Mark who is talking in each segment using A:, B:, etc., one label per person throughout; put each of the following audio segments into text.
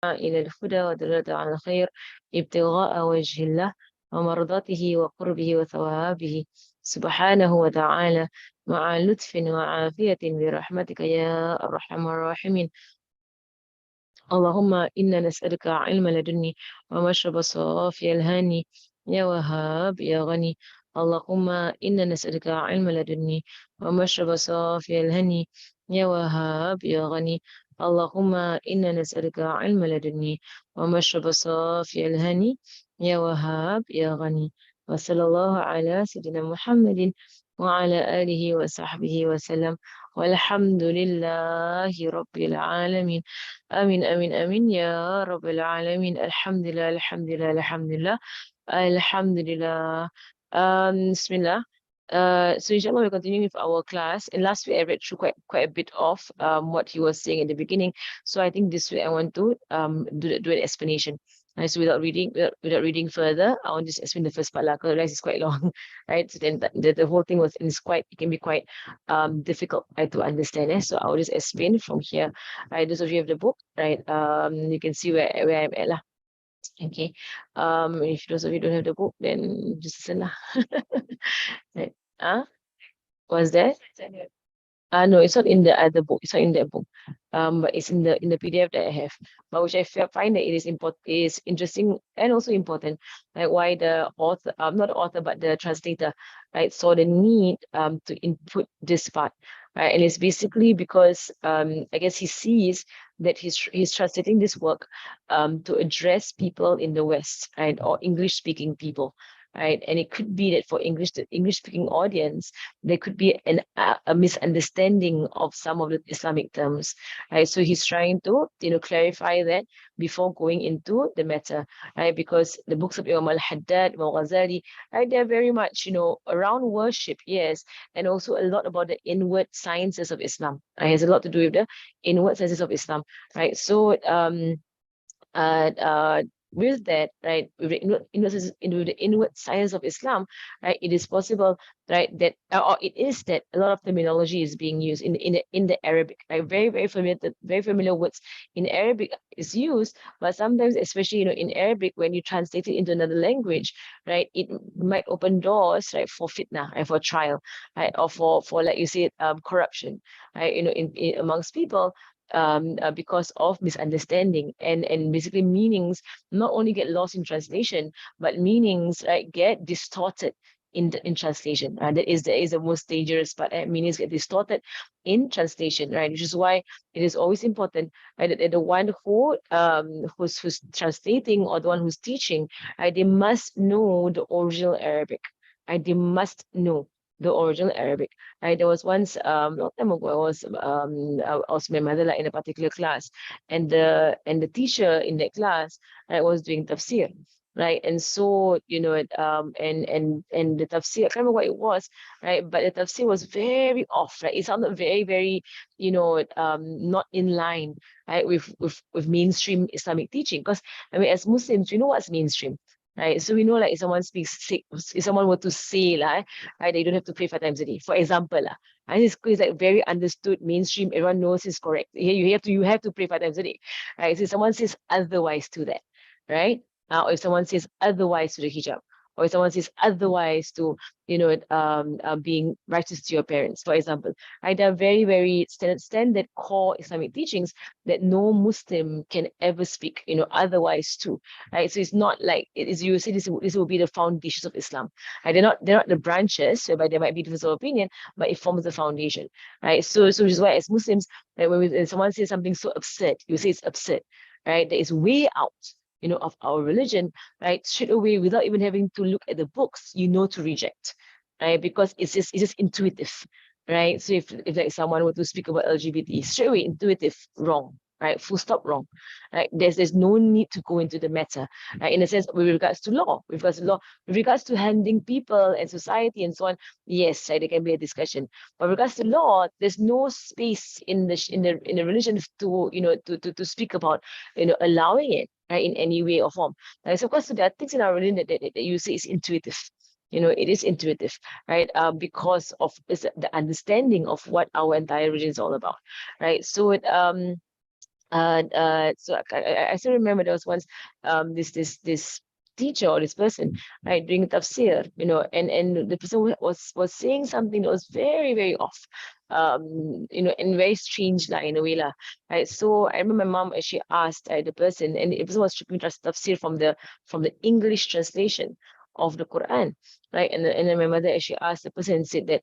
A: إلى الهدى ودلالة على الخير ابتغاء وجه الله ومرضاته وقربه وثوابه سبحانه وتعالى مع لطف وعافية برحمتك يا أرحم الراحمين. اللهم إنا نسألك علم لدني ومشرب صافي الهاني يا وهاب يا غني. اللهم إنا نسألك علم لدني ومشرب صافي الهاني يا وهاب يا غني. اللهم إنا نسألك علم لدني ومشرب صافي الهاني يا وهاب يا غني. وصلى الله على سيدنا محمد وعلى آله وصحبه وسلم والحمد لله رب العالمين. آمين آمين آمين يا رب العالمين. الحمد لله الحمد لله الحمد لله الحمد لله. Bismillah. So inshallah we're continuing with our class. And last week I read through quite a bit of what he was saying in the beginning. So I think this week I want to do an explanation. So without reading further, I want to just explain the first part, because otherwise it's quite long, right? So then the whole thing it can be quite difficult, right, to understand. So I'll just explain from here. Right, those of you have the book, right? You can see where I'm at lah. Okay. If those of you don't have the book, then just listen lah. Right. Was there? No, it's not in the other book. It's not in that book. But it's in the PDF that I have. But which find that it is interesting and also important. Like why the author, not the author, but the translator, right, saw the need to input this part, right? And it's basically because I guess he sees that he's translating this work to address people in the West, right, or English speaking people. Right, and it could be that for the English speaking audience, there could be a misunderstanding of some of the Islamic terms, right? So he's trying to, clarify that before going into the matter, right? Because the books of Imam al-Haddad, Imam Ghazali, right, they're very much, around worship, yes, and also a lot about the inward sciences of Islam. It has a lot to do with the inward sciences of Islam, right? So, uh, uh, with that, right, with the inward science of Islam, right, it is possible, right, that or it is that a lot of terminology is being used in the Arabic, right, very familiar words in Arabic is used, but sometimes, especially in Arabic, when you translate it into another language, right, it might open doors, right, for fitna, right, for trial, right, or for like you said, corruption, right, in amongst people, because of misunderstanding, and basically meanings not only get lost in translation, but meanings, right, get distorted in translation. That is the most dangerous part. Meanings get distorted in translation, right? Which is why it is always important, right, that the one who's translating, or the one who's teaching, right, they must know the original Arabic. Right? They must know the original Arabic. Right? There was once long time ago, I was with my mother, like in a particular class, and the teacher in that class, right, was doing tafsir. Right, and so and the tafsir, I can't remember what it was, right, but the tafsir was very off, right? It sounded very, very, not in line, right, with mainstream Islamic teaching. Because I mean, as Muslims, we know what's mainstream, right? So we know, like, if someone were to say, like, right, they don't have to pray 5 times a day, for example, lah. And it's like very understood mainstream. Everyone knows is correct. You have to pray 5 times a day, right? So if someone says otherwise to that, right? Or if someone says otherwise to the hijab, or if someone says otherwise to, being righteous to your parents, for example, right? There are very, very standard core Islamic teachings that no Muslim can ever speak, otherwise to, right? So it's not like it is. You say this will be the foundations of Islam. Right? They're not the branches whereby there might be difference of opinion, but it forms the foundation, right? So which is why as Muslims, right, when someone says something so absurd, you say it's absurd, right? That is way out, of our religion, right? Straight away, without even having to look at the books, to reject, right? Because it's just intuitive, right? So if like someone were to speak about LGBT, straight away intuitive, wrong, right? Full stop, wrong, right? There's no need to go into the matter, right? In a sense, with regards to handling people and society and so on, yes, right, there can be a discussion. But with regards to law, there's no space in the religion to to speak about allowing it, right, in any way or form. So of course, so there are things in our religion that you say is intuitive. It is intuitive, right? Because of the understanding of what our entire religion is all about, right? So So I still remember there was once this teacher or this person, right, doing tafsir, and the person was saying something that was very, very off, in very strange line, in a way lah, right. So I remember my mom actually asked the person, and the person was stripping tafsir from the English translation of the Quran, right. And then my mother actually asked the person and said that,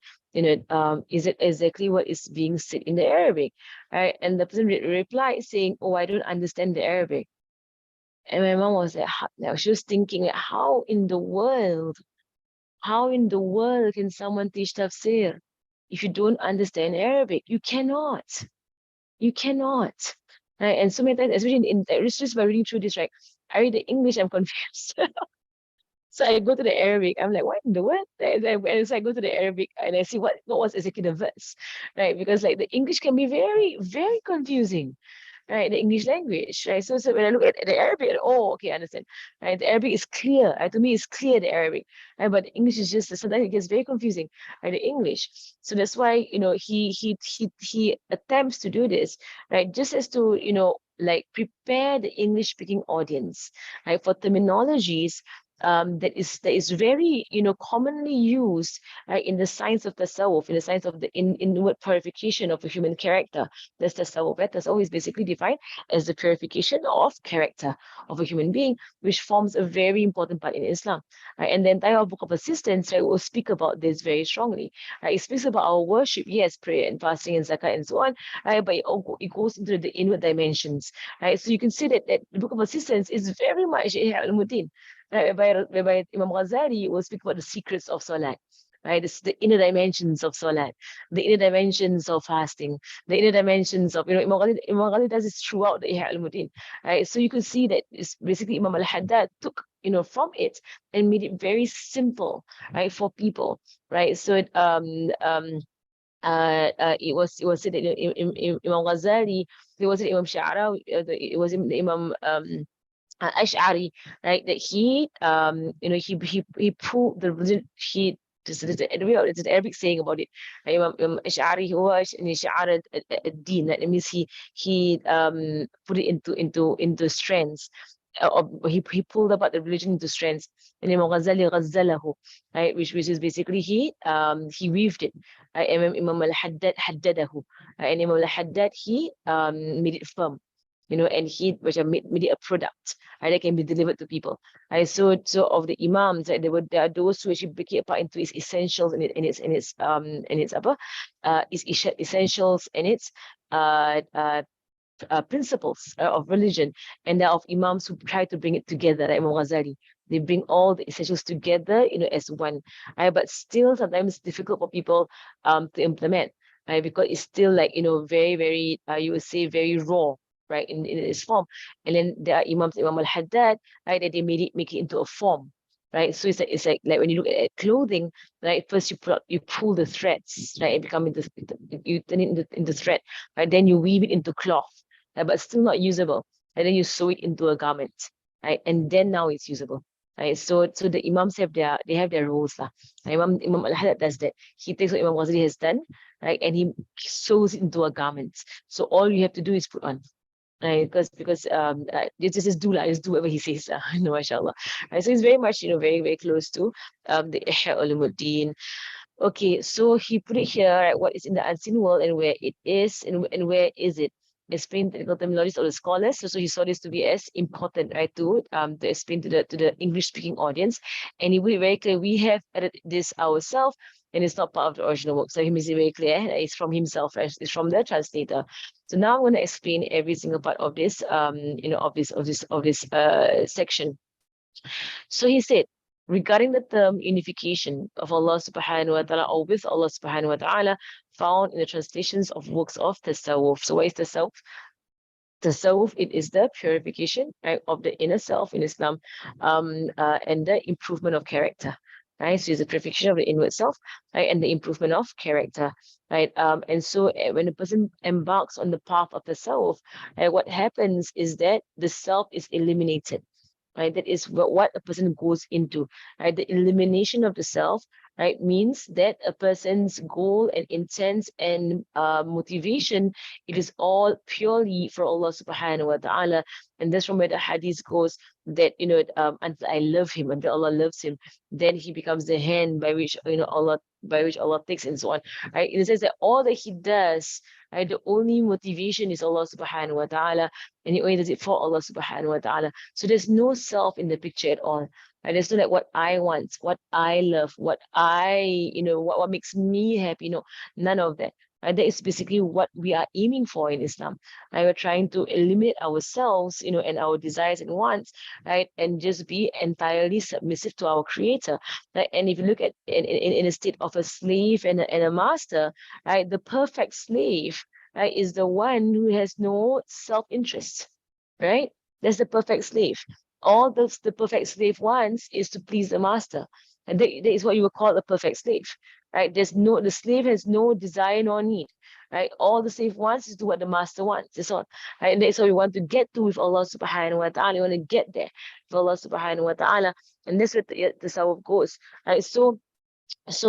A: is it exactly what is being said in the Arabic? Right? And the person replied saying, "Oh, I don't understand the Arabic." And my mom was like, now she was thinking, like, how in the world can someone teach tafsir if you don't understand Arabic? You cannot. Right? And so many times, especially it's just by reading through this, right? I read the English, I'm confused. So I go to the Arabic. I'm like, what in the world? And so I go to the Arabic and I see what was exactly the verse, right? Because like the English can be very, very confusing, right? The English language, right? So when I look at the Arabic, oh, okay, I understand, right? The Arabic is clear, right? To me, it's clear, the Arabic, right? But the English is just, sometimes it gets very confusing, right? The English. So that's why, he attempts to do this, right? Just as to, like prepare the English speaking audience, right? For terminologies that is very, commonly used, right, in the science of tasawwuf, in the science of the inward purification of a human character. That's tasawwuf. Right? Tasawwuf is basically defined as the purification of character of a human being, which forms a very important part in Islam. Right? And the entire book of assistance, right, will speak about this very strongly. Right? It speaks about our worship, yes, prayer and fasting and zakat and so on, right? But it goes into the inward dimensions. Right? So you can see that the book of assistance is very much Ihya al-Muddin, right, whereby Imam Ghazali will speak about the secrets of Salat, right? This, the inner dimensions of Salat, the inner dimensions of fasting, the inner dimensions of, Imam Ghazali does this throughout the Ihya al-Muddin, right? So you can see that it's basically Imam al-Haddad took, from it and made it very simple, right, for people, right? So it was said that Imam Ghazali, there was Imam Sha'rawi, it was the Imam Ash'ari, right? That he proved the religion. There's an Arabic saying about it. Right? Imam Ash'ari, he was in Sha'ar ad-Din. That means he put it into strands. He pulled apart the religion into strands. And Imam Ghazali Ghazzalahu, right? Which is basically he weaved it. Right? Imam al-Haddad Haddadahu. Right? And Imam al-Haddad, he made it firm, and he which made it a product, right, that can be delivered to people. Right? So of the imams, right, there are those who actually break it apart into its essentials its essentials and its principles of religion, and there are of imams who try to bring it together, like Imam Ghazali. They bring all the essentials together, as one. Right? But still, sometimes it's difficult for people to implement, right? Because it's still like, very, very, you would say, very raw, right, in its form. And then there are imams, Imam al-Haddad, right, that they make it into a form. Right, so it's like when you look at clothing, right? First you pull the threads, right? It become you turn it into thread, right? Then you weave it into cloth, right? But still not usable. And then you sew it into a garment, right? And then now it's usable. Right, so the imams have their roles lah. Imam al-Haddad does that. He takes what Imam Ghazali has done, right, and he sews it into a garment. So all you have to do is put on, right? Because you just do like, just do whatever he says, mashallah. Right, so it's very much, very, very close to the Ihya Ulumuddin. Okay, so he put it here, right, what is in the unseen world and where it is, and where is it? Explain technical terminologies of the scholars. So he saw this to be as important, right, to explain to the English speaking audience. And he put it very clear, we have added this ourselves, and it's not part of the original work. So he makes it very clear, it's from himself, right? It's from the translator. So now I'm going to explain every single part of this, of this section. So he said, regarding the term unification of Allah subhanahu wa ta'ala, or with Allah subhanahu wa ta'ala, found in the translations of works of tasawwuf. So what is tasawwuf? Tasawwuf, it is the purification, right, of the inner self in Islam, and the improvement of character. Right, so it's the purification of the inward self, right, and the improvement of character, right. And so when a person embarks on the path of tasawwuf, right, what happens is that the self is eliminated, right? That is what a person goes into, right? The elimination of the self, right, means that a person's goal and intent and motivation, it is all purely for Allah subhanahu wa ta'ala. And that's from where the hadith goes that, until I love him, until Allah loves him, then he becomes the hand by which, Allah takes and so on, right? In the sense that all that he does, right, the only motivation is Allah subhanahu wa ta'ala, and he only does it for Allah subhanahu wa ta'ala. So there's no self in the picture at all. Right? There's no like what I want, what I love, what makes me happy. No, none of that. Right? That is basically what we are aiming for in Islam. Right? We're trying to eliminate ourselves, and our desires and wants, right? And just be entirely submissive to our creator. Right? And if you look at in a state of a slave and a master, right? The perfect slave, right, is the one who has no self-interest, right? That's the perfect slave. All the perfect slave wants is to please the master. And that is what you would call a perfect slave, right? The slave has no desire nor need, right? All the slave wants is to do what the master wants. That's all, right? And that's what we want to get to with Allah subhanahu wa ta'ala. We want to get there with Allah subhanahu wa ta'ala. And that's where the tasawwuf goes, right? So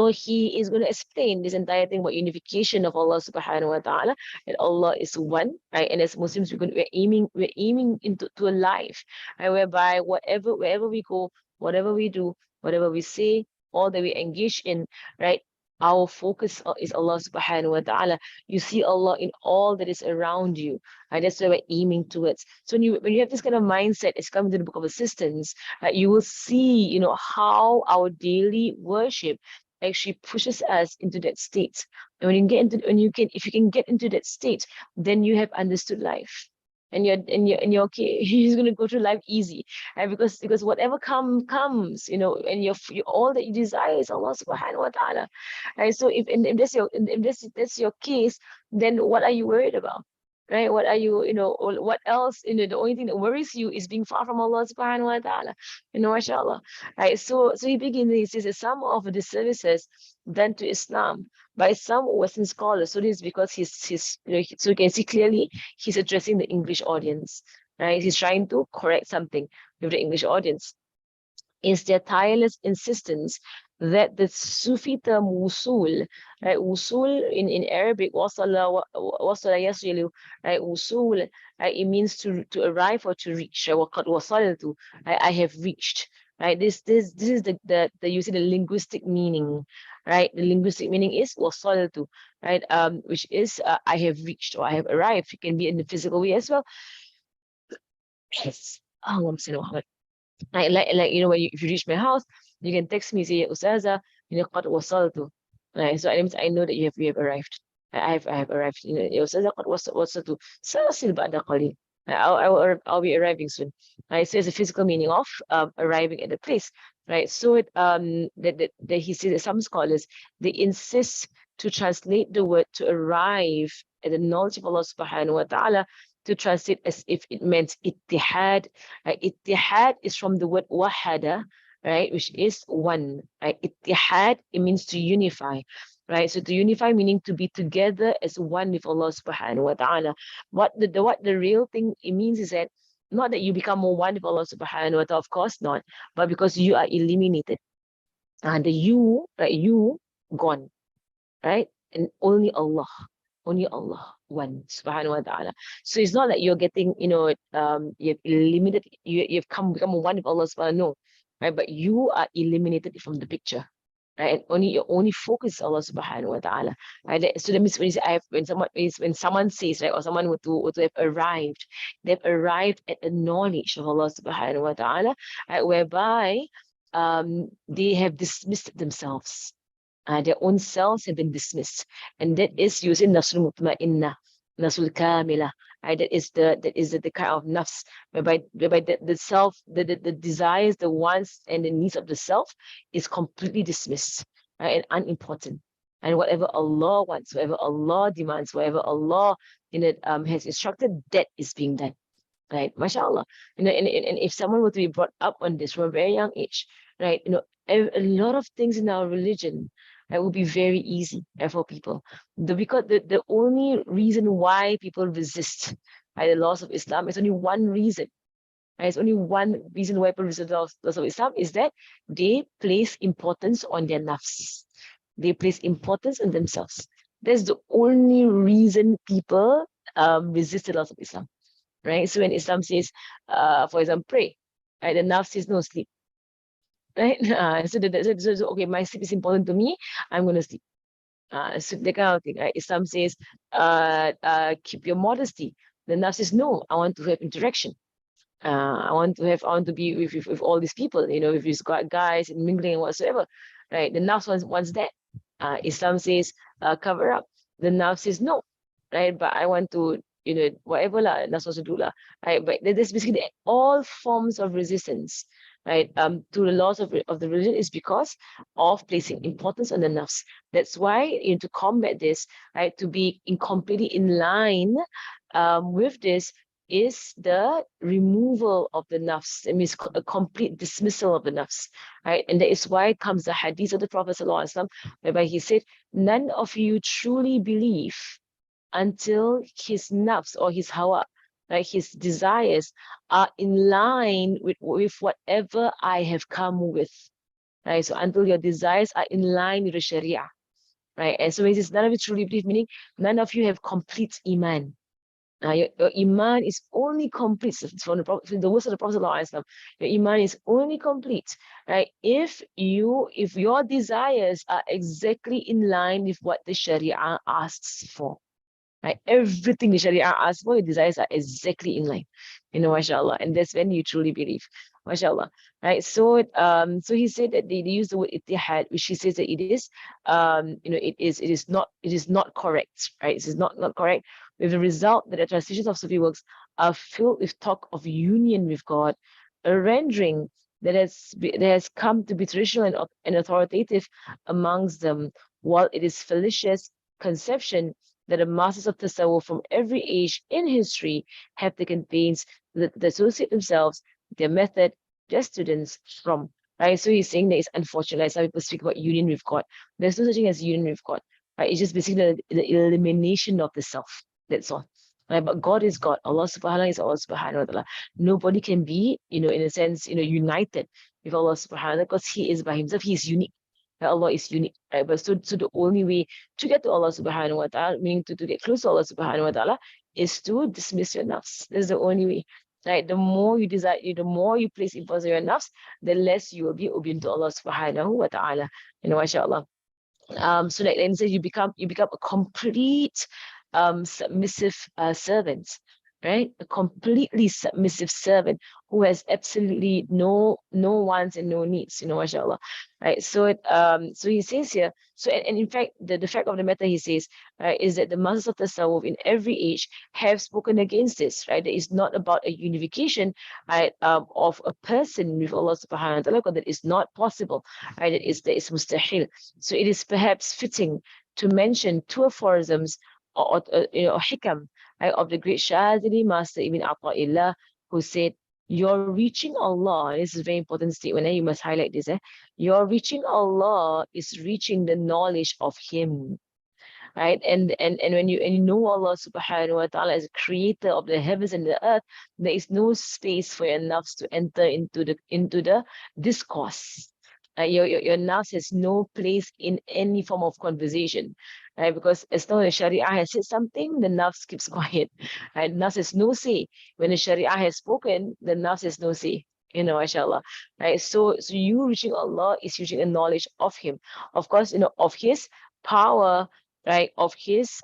A: he is going to explain this entire thing about unification of Allah subhanahu wa ta'ala, and Allah is one, right? And as Muslims, we're aiming into to a life, right, whereby wherever we go, whatever we do, whatever we say, all that we engage in, right? Our focus is Allah subhanahu wa ta'ala. You see Allah in all that is around you. Right? That's what we're aiming towards. So when you have this kind of mindset, it's coming to the Book of Assistance, you will see, how our daily worship actually pushes us into that state. And if you can get into that state, then you have understood life. And you're okay. You're gonna go through life easy, right? Because whatever comes, and your all that you desire is Allah subhanahu wa ta'ala. Right. So if that's your case, then what are you worried about? Right? What are or what else? The only thing that worries you is being far from Allah subhanahu wa ta'ala. Mashallah. Right. So he begins, he says that some of the services done to Islam by some Western scholars. So this is because so you can see clearly he's addressing the English audience. Right. He's trying to correct something with the English audience. Is their tireless insistence that the Sufi term wusul, right? Wusul in Arabic, wasala yasilu, right? Wusul, right? It means to arrive or to reach. Waqad wasaltu, right? I have reached. Right? This is the using the linguistic meaning, right? The linguistic meaning is wasaltu, right? Which is I have reached or I have arrived. It can be in the physical way as well. Yes. Oh, I'm saying like if you reach my house, you can text me, say Ustaza, قد وصلت. Right, so I know that you have arrived. I have arrived. يا أستاذة قد وصلت سأصل بعد قليل. I'll be arriving soon. Right, so it's a physical meaning of arriving at the place. Right, so that he says that some scholars, they insist to translate the word to arrive at the knowledge of Allah subhanahu wa ta'ala, to translate as if it meant ittihad. Right? Ittihad is from the word wahada, right, which is one. Right? Ittihad, it means to unify. Right? So to unify meaning to be together as one with Allah subhanahu wa ta'ala. What the real thing it means is that not that you become more one with Allah subhanahu wa ta'ala, of course not, but because you are eliminated. And the you, right, you gone. Right? And only Allah, one, subhanahu wa ta'ala. So it's not that you're getting, you've eliminated, you've become one with Allah subhanahu, no, right? But you are eliminated from the picture, right? And your only focus is Allah subhanahu wa ta'ala, right? So that means when you say when someone says, right, or someone were to have arrived, they've arrived at a knowledge of Allah subhanahu wa ta'ala, right, whereby they have dismissed themselves. Their own selves have been dismissed, and that is using nafsul mutma'inna, nafsul kamila. That is the kind of nafs whereby the self, the desires, the wants, and the needs of the self is completely dismissed, right, and unimportant. And whatever Allah wants, whatever Allah demands, whatever Allah has instructed, that is being done. Right, mashallah. And if someone were to be brought up on this from a very young age, right, a lot of things in our religion, that will be very easy for people. Because the only reason why people resist by the laws of Islam is only one reason. There's only one reason why people resist the laws of Islam is that they place importance on their nafs. They place importance on themselves. That's the only reason people resist the laws of Islam, right? So when Islam says, for example, pray, right? The nafs says no, sleep, right? So okay, my sleep is important to me. I'm going to sleep. So that kind of thing, right? Islam says, keep your modesty. The nafs says, no, I want to have interaction. I want to be with all these people, with these guys and mingling and whatsoever, right? The nafs wants that. Islam says, cover up. The nafs says no, right? But I want to, whatever lah, nafs wants to do lah, right? But there's basically all forms of resistance, right? To the laws of the religion is because of placing importance on the nafs. That's why, to combat this, right, to be completely in line with this, is the removal of the nafs. It means a complete dismissal of the nafs, right? And that is why comes the hadith of the Prophet ﷺ, whereby he said, none of you truly believe until his nafs or his hawa, right, his desires are in line with whatever I have come with, right? So until your desires are in line with the Sharia, right? And so it says, none of you truly believe, meaning none of you have complete iman. Your iman is only complete from the words of the Prophet ﷺ. Your iman is only complete, right? If your desires are exactly in line with what the Sharia asks for, right? Everything the Sharia asks for, your desires are exactly in line, mashallah. And that's when you truly believe, mashallah, right? So, so he said that they use the word ittihad, which he says that it is not correct, right? It is not correct, with the result that the translations of Sufi works are filled with talk of union with God, a rendering that has come to be traditional and authoritative amongst them, while it is fallacious conception that the masters of Tasawwuf from every age in history have taken pains to associate themselves, their method, their students from. Right? So he's saying that it's unfortunate, like some people speak about union with God. There's no such thing as union with God. Right? It's just basically the elimination of the self. That's all. Right? But God is God. Allah subhanahu wa ta'ala is Allah subhanahu wa ta'ala. Nobody can be, in a sense, united with Allah subhanahu wa ta'ala because He is by Himself. He is unique. Allah is unique, right? But so the only way to get to Allah subhanahu wa ta'ala, meaning to get close to Allah subhanahu wa ta'ala, is to dismiss your nafs. That's the only way. Right? The more you desire, the more you place importance on your nafs, the less you will be obedient to Allah subhanahu wa ta'ala. Mashallah. So like then says you become a complete submissive servant, right? A completely submissive servant who has absolutely no wants and no needs, mashallah. Right. So so he says here, so and in fact the fact of the matter, he says, right, is that the masters of Tasawwuf in every age have spoken against this, right? That is not about a unification, right, of a person with Allah subhanahu wa ta'ala, because that is not possible, right? That is mustahil. So it is perhaps fitting to mention two aphorisms or hikam, right, of the great Shazili master Ibn Ata'illah, who said, you're reaching Allah. This is a very important statement, and you must highlight this. You're reaching Allah is reaching the knowledge of Him, right? And when you know Allah subhanahu wa ta'ala as creator of the heavens and the earth, there is no space for your nafs to enter into the discourse. Your nafs has no place in any form of conversation, right? Because as long as Sharia has said something, the nafs keeps quiet, right? Nafs has no say. When the Sharia has spoken, the nafs has no say. Mashallah, right? So you reaching Allah is reaching a knowledge of Him, of course, of His power, right? Of His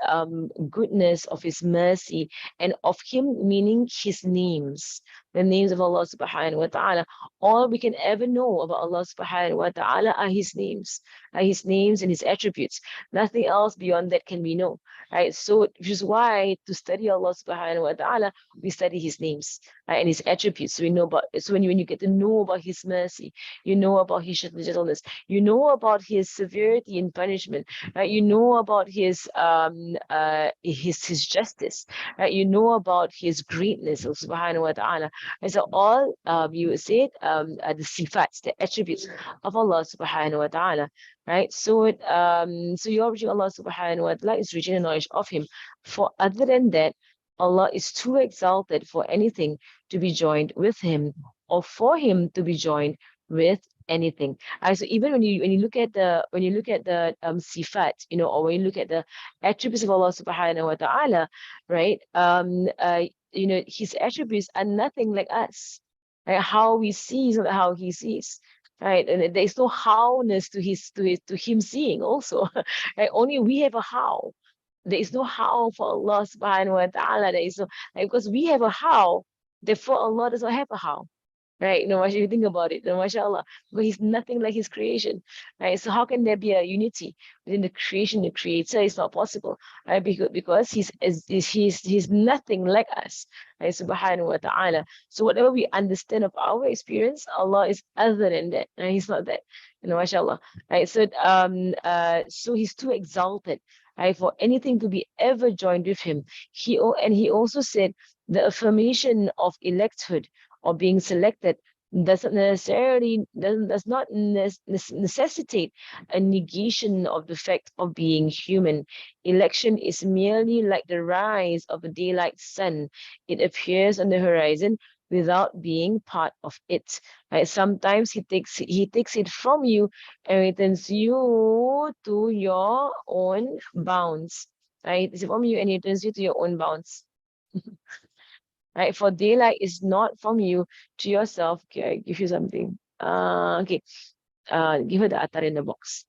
A: goodness, of His mercy, and of Him meaning His names, the names of Allah subhanahu wa ta'ala. All we can ever know about Allah subhanahu wa ta'ala are His names and His attributes. Nothing else beyond that can we know, right? So which is why to study Allah subhanahu wa ta'ala, we study His names, right, and His attributes. So we know about, so when you get to know about His mercy, you know about His gentleness, you know about His severity in punishment, right? You know about His justice, right? You know about His greatness, subhanahu wa ta'ala. And so all you would say the sifats, the attributes of Allah subhanahu wa ta'ala, right? So so you're reaching Allah subhanahu wa ta'ala is reaching the knowledge of Him. For other than that, Allah is too exalted for anything to be joined with him or for him to be joined with anything. So even when you look at the sifat, or when you look at the attributes of Allah subhanahu wa ta'ala, right? His attributes are nothing like us. Right? How we see is not how he sees. Right. And there is no howness to him seeing also. Right? Only we have a how. There is no how for Allah subhanahu wa ta'ala. There is no, like, because we have a how, therefore Allah does not have a how. Right? If you think about it, mashallah, but he's nothing like his creation. Right? So how can there be a unity within the creation, the creator? It's not possible. Right? Because he's nothing like us. Right? Subhanahu wa ta'ala. So whatever we understand of our experience, Allah is other than that. Right? He's not that. Mashallah. Right? So he's too exalted, right, for anything to be ever joined with him. He also said the affirmation of electhood or being selected does not necessitate a negation of the fact of being human. Election is merely like the rise of a daylight sun. It appears on the horizon without being part of it. Right? Sometimes he takes it from you and returns you to your own bounds. Right? It's from you and he returns you to your own bounds. Right? For daylight is not from you to yourself. Okay, I give you something. Okay. Give her the atar in the box.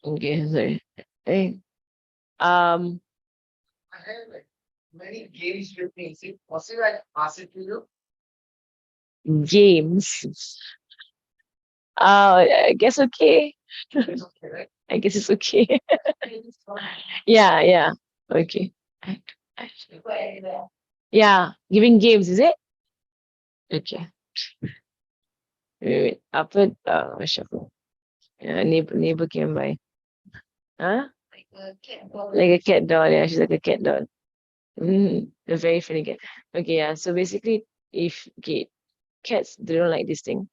A: Okay, sorry. Hey.
B: I have like many games with me. Is it possible I pass it to you?
A: Games. I guess okay.
B: It's okay, right?
A: I guess it's okay.
B: It's fine.
A: Yeah, yeah. Okay.
B: Go anywhere.
A: Yeah, giving games, is it? Okay. Wait. Apa? Shuffle. Yeah, neighbor came by. Huh?
B: Like a cat ball.
A: Like a cat doll. Yeah, she's like a cat doll. A very funny cat. Okay, yeah. So basically, if cats they don't like this thing,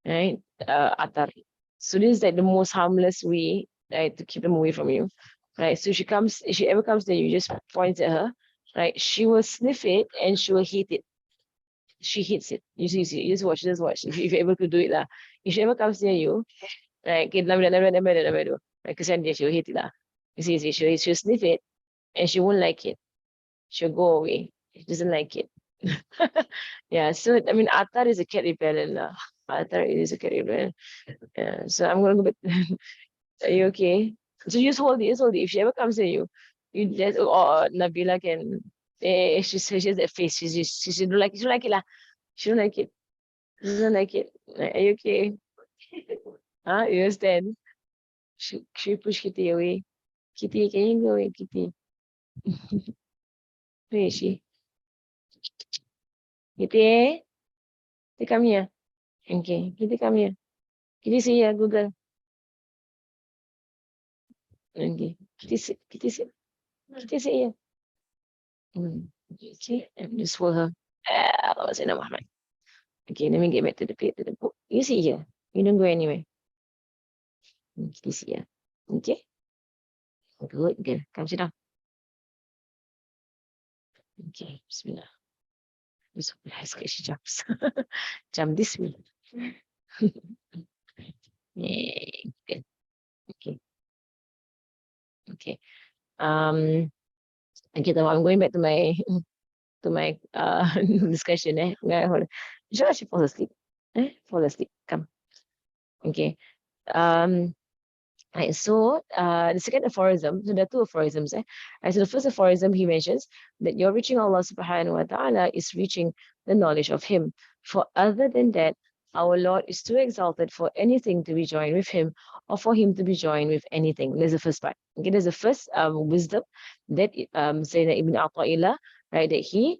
A: right? Atar. So this is like the most harmless way, right, to keep them away from you, right? So if she ever comes there, you just point at her, right? She will sniff it and she will hate it. She hates it. You just watch, If you're able to do it lah. If she ever comes near you, right? Okay, right? Because then she will hate it lah. She'll sniff it and she won't like it. She'll go away. She doesn't like it. Yeah, so I mean, Atar is a cat repellent lah. Atar is a cat repellent. Yeah, so I'm gonna go back. Are you okay? So just hold it. If she ever comes to you, you just or Nabila can. She has that face. She don't like it. She don't like it lah. She don't like it. She doesn't like it. Are you okay? Huh? You understand? She push Kitty away. Kitty, can you go away, Kitty? Where is she? Kitty, Kitty, come here. Okay, Kitty, come here. Kitty, see here, Google. Okay, Kitty, sit. Kitty, sit. Kitty, sit here. Okay, and just hold her. Allah was in Muhammad. Okay, let me get back to the book. You sit here. You don't go anywhere. Kitty, sit here. Okay. Good, good. Come sit down. Okay, Bismillah. Bismillah, she jumps. Jump this way. Yay, good. Okay, okay. Okay, I'm going back to my discussion. Yeah, hold on. She falls asleep. Fall asleep. Come. Okay. Um. Right, so the second aphorism, so there are two aphorisms. Right, so the first aphorism he mentions that you're reaching Allah subhanahu wa ta'ala is reaching the knowledge of Him. For other than that, our Lord is too exalted for anything to be joined with Him or for Him to be joined with anything. There's the first part. Okay, there's the first wisdom that Sayyidina Ibn Ata'illah, right, that he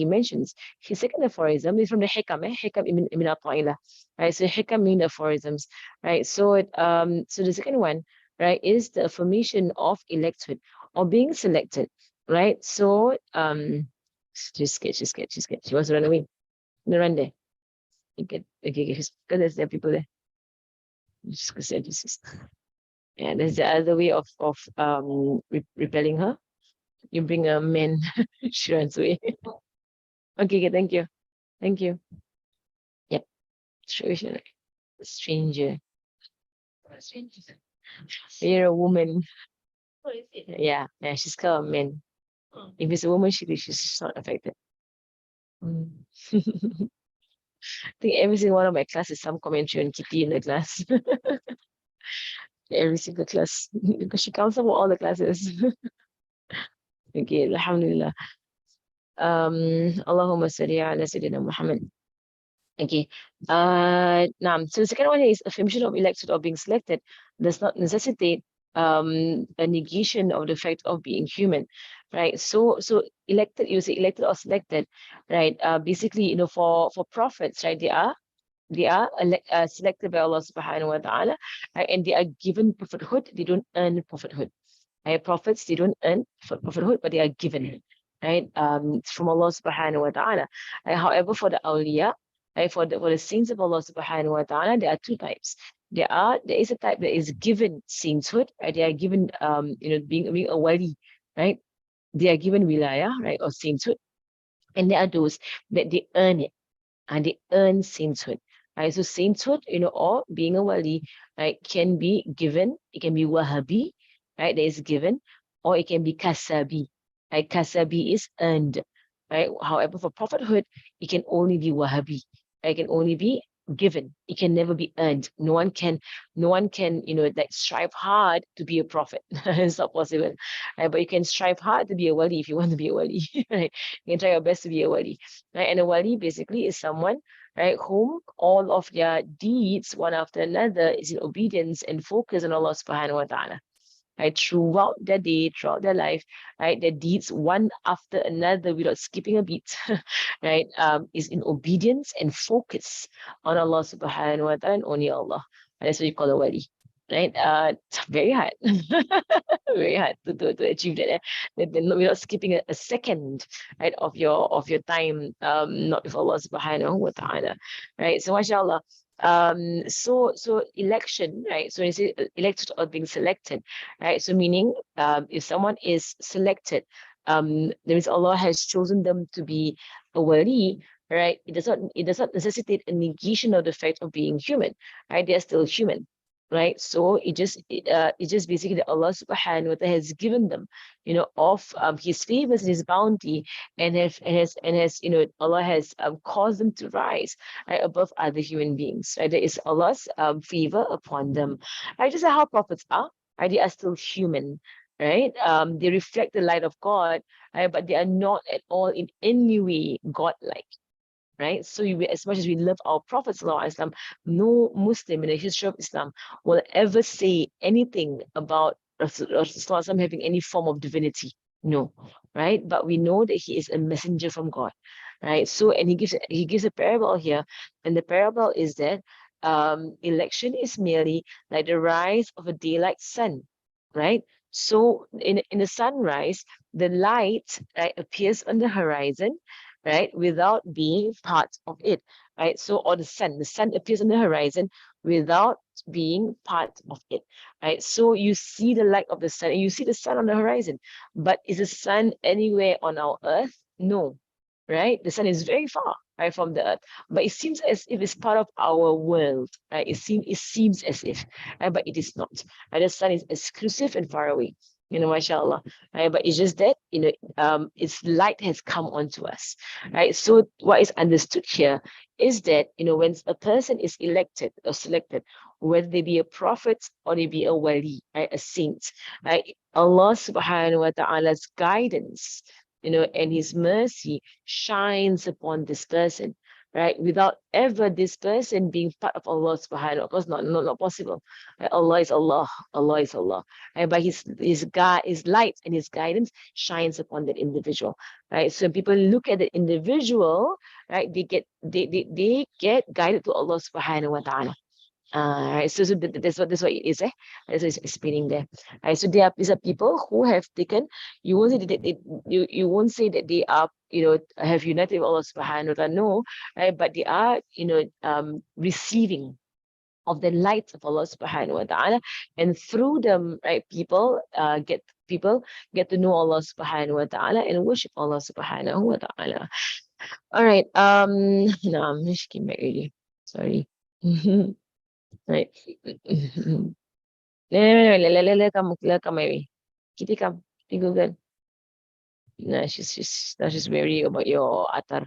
A: mentions. His second aphorism is from the Hikam, Hikam Ibn Ata'illah. Right, so Hikam mean the aphorisms. Right, so the second one, right, is the affirmation of electhood or being selected. Right, so she's scared. She wants to run away. No, run there. Okay, because there are people there. Just yeah, there's the other way of repelling her. You bring a man, she runs away. Okay, thank you. Thank you. Yep. Stranger. Stranger. You're a woman. Yeah, she's called a man. If it's a woman, she's not affected. Mm. I think every single one of my classes, some commentary on Kitty in the class. Every single class. Because she counts up all the classes. Okay, alhamdulillah. Allahumma salli ala Sayyidina Muhammad. Okay. Now, so the second one is affirmation of elected or being selected does not necessitate a negation of the fact of being human, right? So elected, you say elected or selected, right? Basically, for prophets, right? They are selected by Allah subhanahu wa ta'ala, right? And they are given prophethood. They don't earn prophethood. Right? Prophets, they don't earn prophethood, but they are given, right? From Allah subhanahu wa ta'ala. Right? However, for the awliya, right, for the saints of Allah subhanahu wa ta'ala, there are two types. There is a type that is given sainthood, right? They are given being a wali, right? They are given wilaya, right, or sainthood. And there are those that they earn it, and they earn sainthood. Right? So sainthood, or being a wali, right, can be given. It can be wahabi, right? That is given, or it can be kasabi. Right? Kasabi is earned. Right? However, for prophethood, it can only be wahabi. Right? It can only be given. It can never be earned. No one can, like strive hard to be a prophet. It's not possible. Right? But you can strive hard to be a wali if you want to be a wali. Right? You can try your best to be a wali. Right? And a wali basically is someone, right, whom all of their deeds, one after another, is in obedience and focus on Allah subhanahu wa ta'ala. Right, throughout their day, throughout their life, right, their deeds one after another without skipping a beat, right, is in obedience and focus on Allah subhanahu wa ta'ala and only Allah. And that's what you call a wali. Right? It's very hard. Very hard to achieve that. Without skipping a second, right, of your time, not with Allah subhanahu wa ta'ala. Right. So mashallah. So election, right? So is it elected or being selected, right? So meaning if someone is selected, that means Allah has chosen them to be a wali, right? It does not necessitate a negation of the fact of being human, right? They are still human, right? So it just basically that Allah subhanahu wa ta'ala has given them, of his favors and his bounty, and has Allah has caused them to rise, right, above other human beings, right? There is Allah's favor upon them, right? Just like how prophets are, right? They are still human, right? They reflect the light of God, right? But they are not at all in any way God-like, right? So as much as we love our Prophet ﷺ, no Muslim in the history of Islam will ever say anything about Rasulullah having any form of divinity. No, right? But we know that he is a messenger from God, right? So, and he gives a parable here, and the parable is that election is merely like the rise of a daylight sun, right? So in the sunrise, the light, right, appears on the horizon, right, without being part of it, right? So, or the sun appears on the horizon without being part of it, right? So you see the light of the sun, and you see the sun on the horizon, but is the sun anywhere on our earth? No, right? The sun is very far, right, from the earth, but it seems as if it's part of our world, right? It seems as if, right, but it is not. Right? The sun is exclusive and far away, mashallah, right? But it's just that, its light has come onto us, right? So what is understood here is that, when a person is elected or selected, whether they be a prophet or they be a wali, right, a saint, right, Allah subhanahu wa ta'ala's guidance, and his mercy shines upon this person, right? Without ever this person being part of Allah subhanahu wa ta'ala. Of course, not possible. Right? Allah is Allah. Allah is Allah. Right? But his light and his guidance shines upon that individual. Right. So when people look at the individual, right, they get guided to Allah subhanahu wa ta'ala. Right, so that's what it is, That's what it's explaining there. Right, so these are people who have taken. You won't say that you won't say that they are, have united with Allah Subhanahu wa Taala. No, right, but they are, receiving of the light of Allah Subhanahu wa Taala, and through them, right, people people get to know Allah subhanahu wa ta'ala and worship Allah subhanahu wa ta'ala. All right. No, I'm just kidding back already. Sorry. Right. Let come, maybe. Kitty, come. Kitty, Google. No, she's worried about your atar.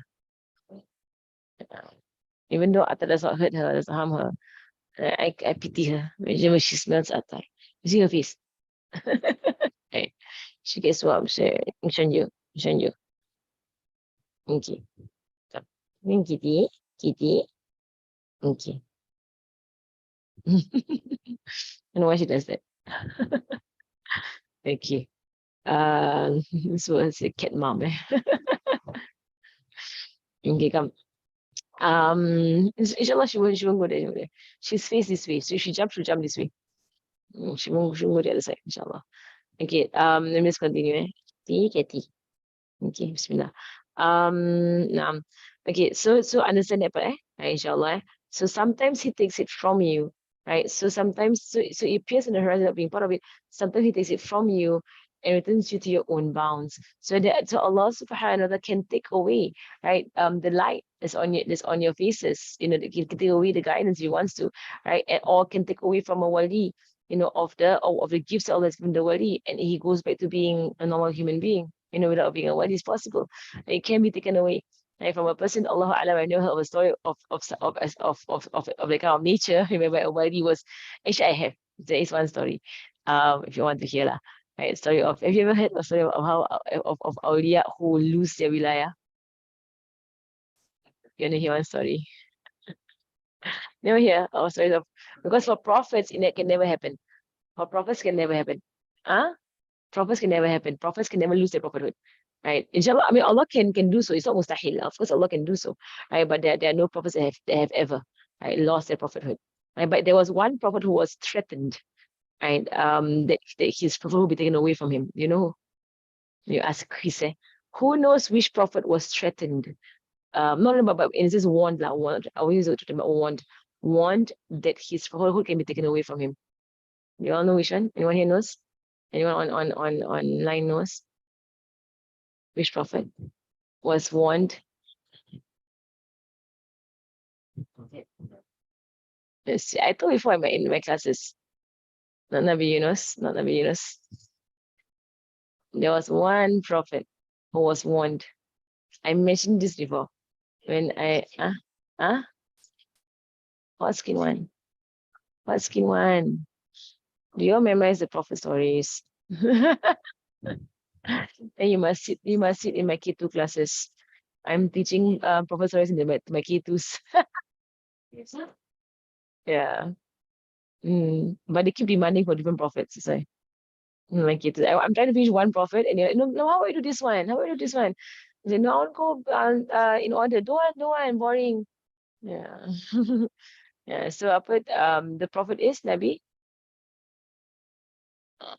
A: Even though atar does not hurt her, does not harm her, I pity her whenever she smells atar. You see her face? Right. She gets swabbed. Show you. Okay. Come. Kitty. Kitty. Okay. I don't know why she does that. Okay. This was a cat mom. Okay, come. Inshallah, she won't go there. She's faced this way, so if she jumps, she'll jump this way. She won't go the other side, inshallah. Okay, let me just continue. Kitty. Okay, bismillah. Okay, so understand that part, right, inshallah. So sometimes he takes it from you, right? So sometimes, so it appears in the horizon of being part of it. Sometimes he takes it from you and returns you to your own bounds. So Allah subhanahu wa ta'ala can take away, right? The light that's on your faces, he can take away the guidance he wants to, right? And or can take away from a wali, of the gifts that Allah has given the wali, and he goes back to being a normal human being, without being a wali is possible. It can be taken away. Like from a person, Allah Alam, I know of a story of the kind of nature. Remember, a wali was, actually, I have. There is one story, if you want to hear, lah. Right, story of. Have you ever heard a story of how of awliya who lose their wilayah? You want to hear one story? Never hear our stories of, because for prophets, it can never happen. For prophets, can never happen. Prophets can never happen. Prophets can never lose their prophethood. Right? Inshallah, I mean, Allah can do so. It's not mustahil. Of course, Allah can do so. Right? But there are no prophets that have ever, right, lost their prophethood. Right? But there was one prophet who was threatened, right? That his prophet will be taken away from him. You ask Chris, who knows which prophet was threatened? Not about, but in this warned, I will use the term warned that his prophethood can be taken away from him. You all know which one? Anyone here knows? Anyone on online knows which prophet was warned? Let's see. I told before in my classes. Not Nabi Yunus. Not Nabi Yunus. There was one prophet who was warned. I mentioned this before. When what skin one? What skin one? Do you all memorize the prophet stories? Then you must sit in my K2 classes. I'm teaching prophet stories in my K2s. Yeah. But they keep demanding for different prophets. So my kids, I'm trying to finish one prophet, and you're like, no, how do I do this one? How do I do this one? I say, no, I want to go in order. Don't want, boring. Yeah. Yeah. So I put the prophet is Nabi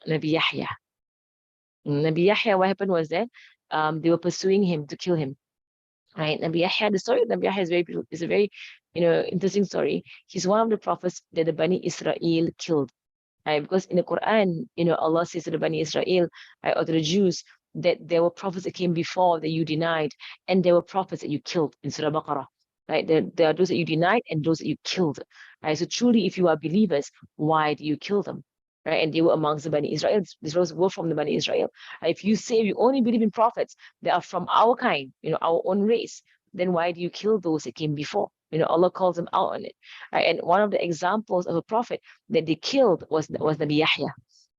A: Yahya. Nabi Yahya, what happened was that they were pursuing him to kill him. Right? Nabi Yahya, the story of Nabi Yahya is very beautiful. It's a very interesting story. He's one of the prophets that the Bani Israel killed. Right? Because in the Quran, Allah says to the Bani Israel, right, or to the Jews, that there were prophets that came before that you denied, and there were prophets that you killed in Surah Baqarah. Right? There are those that you denied and those that you killed. Right? So truly, if you are believers, why do you kill them? Right? And they were amongst the Bani Israel. These were from the Bani Israel. If you say you only believe in prophets that are from our kind, our own race, then why do you kill those that came before? Allah calls them out on it. Right? And one of the examples of a prophet that they killed was Nabi Yahya.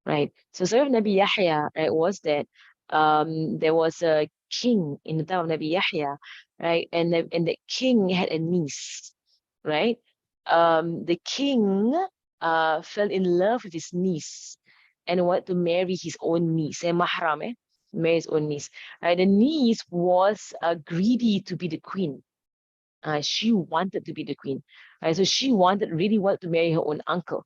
A: Right? So story of Nabi Yahya, right, was that there was a king in the time of Nabi Yahya, right? And the king had a niece, right? The king fell in love with his niece and wanted to marry his own niece, mahram, marry his own niece. The niece was greedy to be the queen. She wanted to be the queen. So she really wanted to marry her own uncle,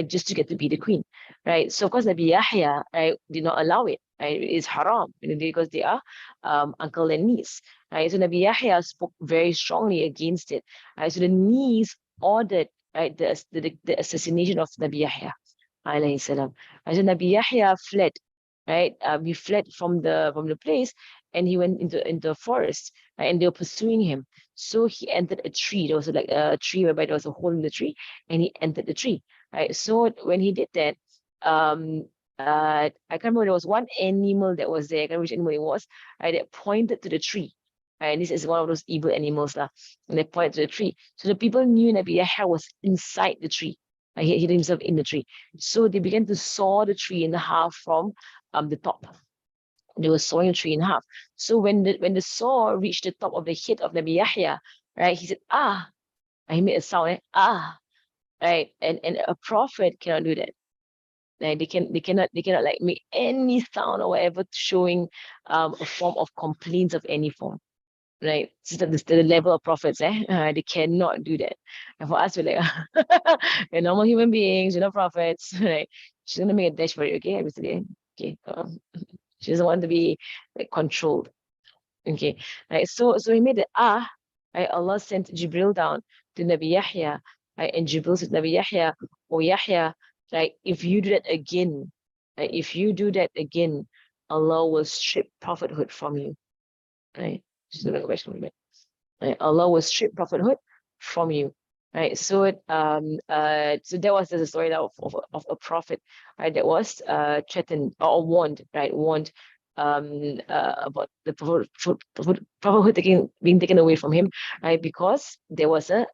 A: just to get to be the queen. Right? So of course Nabi Yahya did not allow it. Right? It's haram, because they are uncle and niece. Right? So Nabi Yahya spoke very strongly against it. So the niece ordered the assassination of Nabi Yahya. So Nabi Yahya fled right? He fled from the place, and he went into a forest, right? And they were pursuing him. So he entered a tree. There was like a tree whereby there was a hole in the tree, and he entered the tree, right? So when he did that, I can't remember, there was one animal that was there. I can't remember which animal it was, right? That pointed to the tree. Right? And this is one of those evil animals, lah. And they pointed to the tree. So the people knew Nabi Yahya was inside the tree. He hid himself in the tree. So they began to saw the tree in half from the top. They were sawing the tree in half. So when the saw reached the top of the head of Nabi Yahya, right, he said, ah, and he made a sound, ah, right, and a prophet cannot do that. Like they cannot like make any sound or whatever showing a form of complaints of any form. Right, so the level of prophets, they cannot do that. And for us, we're like, we're normal human beings, we're not prophets, right? She's gonna make a dash for it, okay? Okay. She doesn't want to be like controlled. Okay. Right. So he made the right? Allah sent Jibril down to Nabi Yahya, right? And Jibril said, Nabi Yahya, oh Yahya, like if you do that again, right? If you do that again, Allah will strip prophethood from you. Right? Just gonna go back to me. Right? Allah will strip prophethood from you. Right. So so that was the story of a prophet, right, that was threatened or warned, right? Warned about the prophethood being taken away from him, right? Because there was a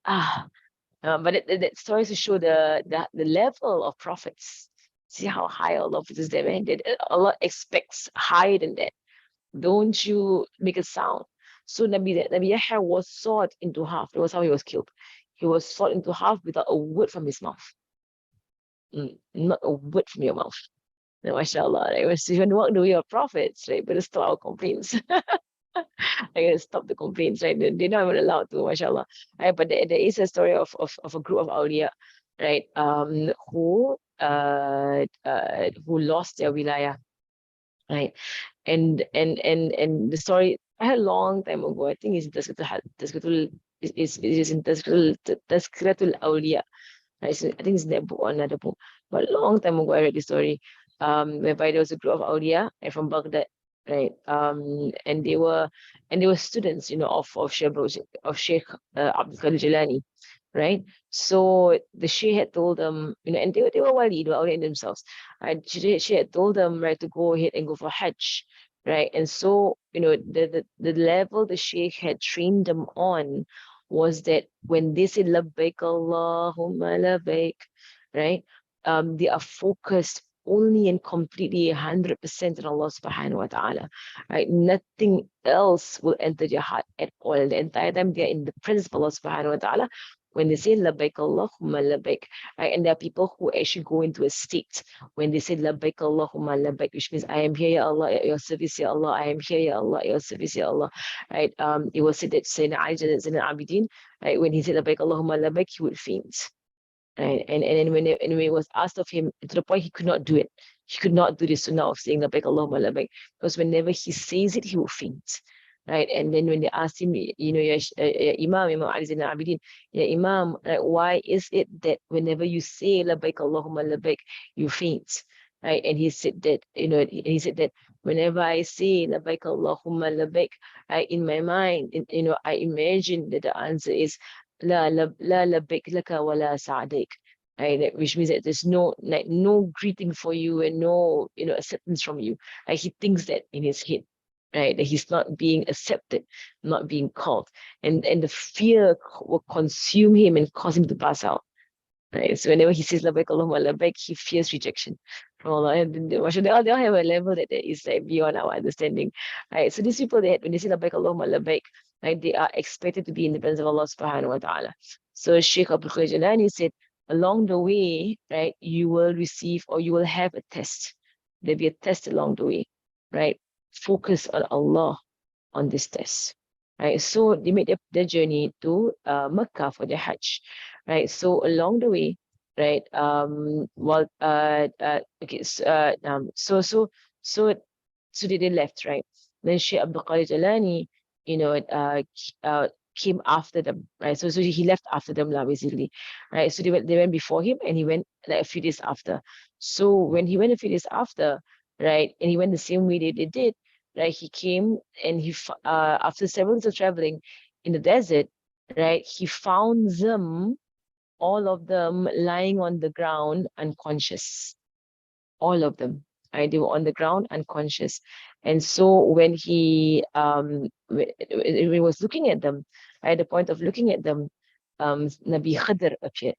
A: but that story to show the level of prophets. See how high Allah puts them, and Allah expects higher than that. Don't you make a sound. So Nabi Yahya was sawed into half. That was how he was killed. He was sawed into half without a word from his mouth. Not a word from your mouth. And mashallah, like, if you want to walk the way of prophets, right? Better stop our complaints. Like, stop the complaints, right? They're not even allowed to, mashallah. Right? But there is a story of a group of awliya, right? Who lost their wilayah, right? And the story I had a long time ago. I think it's Tazkiratul is in Tazkiratul Awliya. Right? So I think it's that book or another book. But a long time ago I read the story, whereby there was a group of awliya, right, from Baghdad, right? And they were students, of Sheikh Abdul Qadir Jilani, right? So the Sheikh had told them, and they were wali, they were awliya in themselves. Right? She had told them, right, to go ahead and go for Hajj, right? And so, the level the Sheikh had trained them on was that when they say labbaik Allahumma labbaik, right? They are focused only and completely 100% on Allah subhanahu wa ta'ala. Right? Nothing else will enter their heart at all. The entire time they are in the presence of Allah subhanahu wa ta'ala. When they say labbaik Allahumma labbaik, right? And there are people who actually go into a state when they say labbaik Allahumma labbaik, which means I am here, Ya Allah, at your service, Ya Allah, I am here, Ya Allah, at your service, Ya Allah. Right? It was said that Sayyidina Ali Zain al-Abidin, right, when he said labbaik Allahumma labbaik, he would faint. Right? And then when it was asked of him, to the point he could not do it. He could not do this sunnah of saying labbaik Allahumma labbaik, because whenever he says it, he will faint. Right? And then when they asked him, ya Imam Ali Zain al-Abidin, ya Imam, like, why is it that whenever you say labbaik Allahumma labbaik, you faint? Right? And he said that whenever I say labbaik Allahumma labbaik, in my mind, I imagine that the answer is la labbaik laka wa la sa'daik. Right? Which means that there's no greeting for you and no acceptance from you. He thinks that in his head, right? That he's not being accepted, not being called, and the fear will consume him and cause him to pass out. Right? So whenever he says labbaik Allahumma labbaik, he fears rejection from Allah. And they all have a level that is like beyond our understanding. Right? So these people, when they say labbaik Allahumma labbaik, right, they are expected to be in the presence of Allah subhanahu wa ta'ala. So Sheikh Abdul Qadir Jilani said, along the way, right, you will receive or you will have a test. There'll be a test along the way, right? Focus on Allah on this test. Right, so they made their journey to Mecca for their Hajj, right? So along the way, right, okay, so they left, right? Then Sheikh Abdul Qadir Jalani, came after them, right? So he left after them, basically, right? So they went before him, and he went like a few days after. So when he went a few days after, right? And he went the same way they did, right? He came and after several days of traveling in the desert, right? He found them, all of them, lying on the ground unconscious, all of them. Right? They were on the ground unconscious. And so when he was looking at them, at the point of looking at them, Nabi Khidr appeared.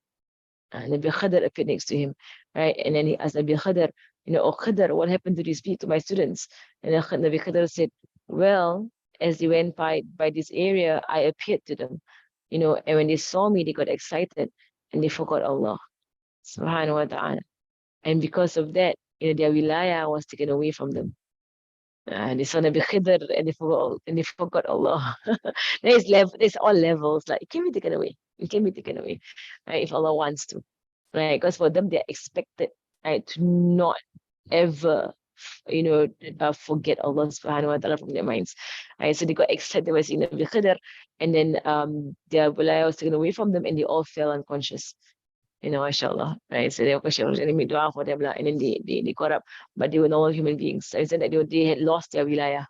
A: Nabi Khidr appeared next to him, right? And then he asked Nabi Khidr, oh Khidr, what happened to these people, to my students? And then Nabi Khidr said, well, as they went by this area, I appeared to them, and when they saw me, they got excited and they forgot Allah, subhanahu wa ta'ala. And because of that, their wilayah was taken away from them. And they saw Nabi Khidr and they forgot Allah. There's all levels. Like it can be taken away. It can be taken away, right? If Allah wants to, right? Because for them, they're expected, right, to not ever, forget Allah subhanahu wa ta'ala from their minds. Right? So they got excited by seeing Nabi Khidr, and then their wilayah was taken away from them, and they all fell unconscious. mashallah, right? So they were questioned and they made dua for them, and then they got up, but they were normal human beings. So I said that they had lost their wilayah,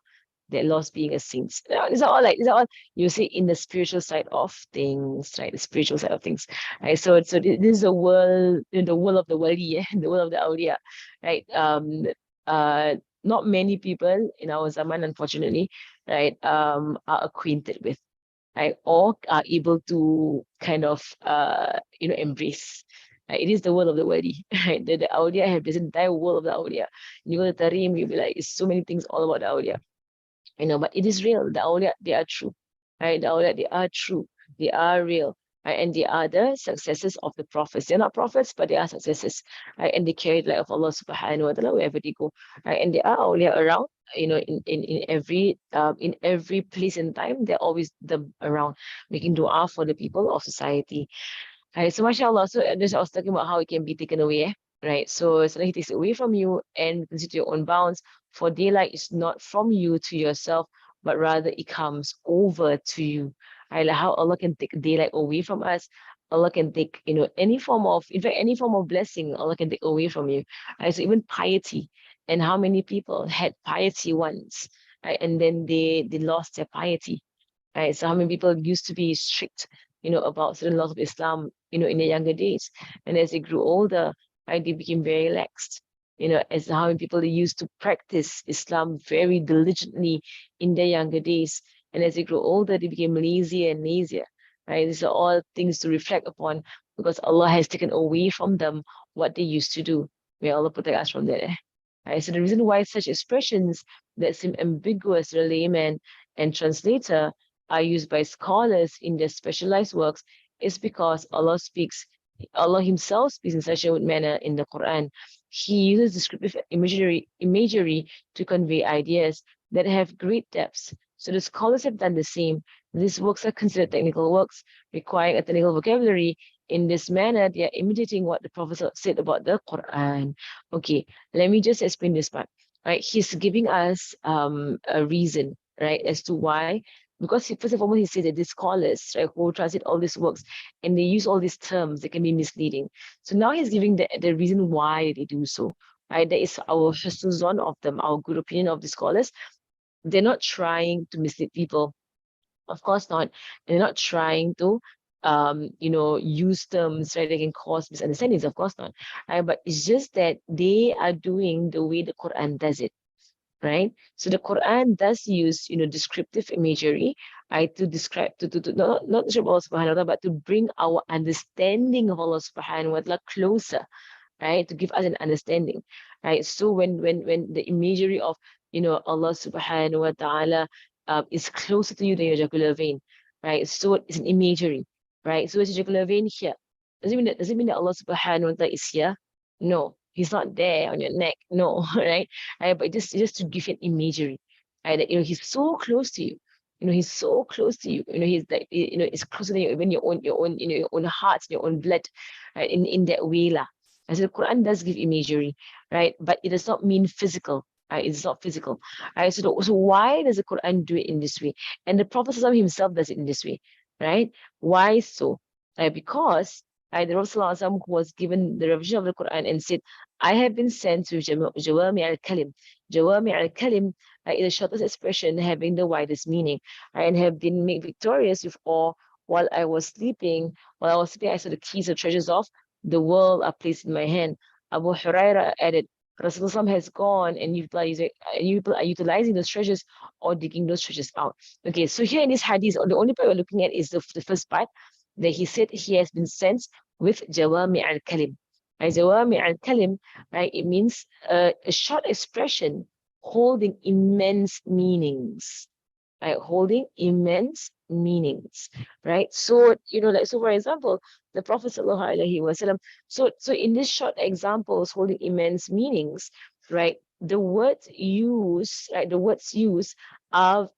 A: they had lost being a saint. These are all you see in the spiritual side of things, right? The spiritual side of things, right? So this is the world, the world of the wali, the world of the awliya, right? Not many people in our zaman, unfortunately, right, are acquainted with, right, or are able to kind of embrace. Right? It is the world of the wali, right? The awliya have this entire world of the awliya. You go to Tarim, you'll be like, it's so many things all about the awliya. But it is real. The awliya, they are true, right? The awliya, they are true. They are real, right? And they are the successors of the prophets. They're not prophets, but they are successors, right? And they carry the light of Allah subhanahu wa ta'ala wherever they go, right? And there are awliya around, in every place and time, they're always them around, making dua for the people of society. Right? So mashallah, so I was talking about how it can be taken away, right? So suddenly he takes it away from you and puts it to your own bounds. For daylight is not from you to yourself, but rather it comes over to you. Right? Like how Allah can take daylight away from us. Allah can take, any form of, in fact, any form of blessing, Allah can take away from you. Right? So even piety, and how many people had piety once, right? And then they lost their piety. Right? So how many people used to be strict, about certain laws of Islam, in their younger days. And as they grew older, right, they became very relaxed. As how many people used to practice Islam very diligently in their younger days. And as they grew older, they became lazier and lazier. Right? These are all things to reflect upon, because Allah has taken away from them what they used to do. May Allah protect us from that. Right? So the reason why such expressions that seem ambiguous to the layman and translator are used by scholars in their specialized works is because Allah Himself speaks in such a manner in the Quran. He uses descriptive imagery to convey ideas that have great depths. So the scholars have done the same. These works are considered technical works, requiring a technical vocabulary. In this manner, they are imitating what the Prophet said about the Quran. Okay, let me just explain this part. Right, he's giving us a reason, right, as to why. Because first and foremost, he said that these scholars, right, who translate all these works, and they use all these terms that can be misleading. So now he's giving the reason why they do so. Right, that is our husnul of them, our good opinion of the scholars. They're not trying to mislead people. Of course not. They're not trying to use terms, right, that can cause misunderstandings. Of course not. Right? But it's just that they are doing the way the Quran does it. Right? So the Quran does use, descriptive imagery, right, to describe, to not describe Allah subhanahu wa ta'ala, but to bring our understanding of Allah subhanahu wa ta'ala closer, right, to give us an understanding, right? So when the imagery of, Allah subhanahu wa ta'ala is closer to you than your jugular vein, right? So it's an imagery, right? So it's a jugular vein here. Does it mean that Allah subhanahu wa ta'ala is here? No, He's not there on your neck. No, right? Right? But just to give you an imagery, right? That, He's so close to you. He's so close to you. He's like, it's closer than even your own, your own heart, your own blood, right? In that way, lah. And so the Quran does give imagery, right? But it does not mean physical. Right? It's not physical. Right? So why does the Quran do it in this way? And the Prophet himself does it in this way, right? Why so? Because The Prophet ﷺ who was given the revision of the Quran and said, I have been sent to Jawami al-Kalim. Jawami al-Kalim is the shortest expression having the widest meaning, and have been made victorious with all while I was sleeping. While I was sleeping, I saw the keys of treasures of the world are placed in my hand. Abu Huraira added, Rasulullah has gone and people are utilizing those treasures or digging those treasures out. Okay, so here in this hadith, the only part we're looking at is the first part that he said he has been sent with Jawami al-Kalim. Jawami al-Kalim, right? It means a short expression holding immense meanings, right? Holding immense meanings, right? So, so for example, the Prophet sallallahu alaihi wasallam. So in this short examples holding immense meanings, right? The words used, right? The words used are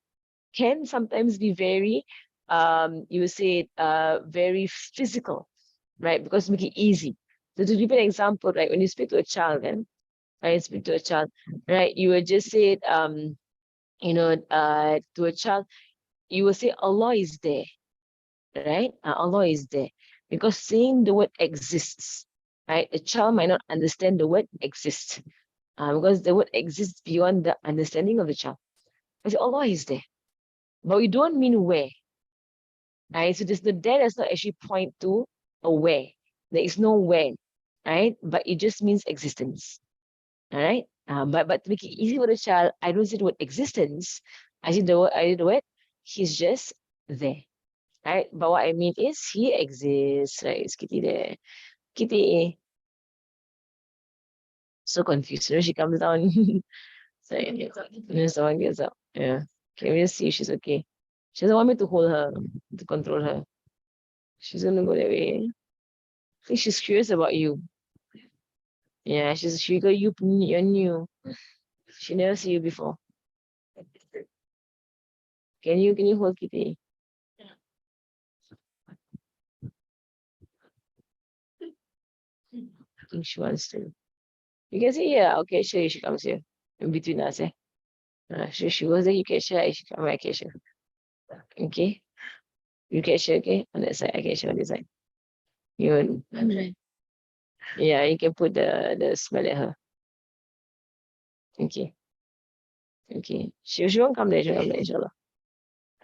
A: can sometimes be very, you would say, very physical, right? Because make it easy. So to give an example, right? When you speak to a child, right? You would just say, to a child, you will say Allah is there, right? Allah is there. Because saying the word exists, right? A child might not understand the word exists, because the word exists beyond the understanding of the child. I say Allah is there, but we don't mean where, right? So the there does not actually point to a where. There is no where, right? But it just means existence, all right? But to make it easy for the child, I don't say the word existence. I say the word he's just there, right? But what I mean is he exists, right? It's Kitty there. Kitty. So confused. She comes down. So someone gets up. Yeah. Can we just see if she's okay? She doesn't want me to hold her, to control her. She's gonna go that way. I think she's curious about you. Yeah, she got you're new. She never see you before. Can you hold Kitty? I think she wants to. You can see, yeah, okay, sure, she comes here. In between us, eh? She goes there, you catch her, she come back, catch her. Okay? You catch her, okay? On that side, I catch her on this side. Yeah, you can put the smell at her. Okay. Okay. She won't come there, she'll come there, inshallah.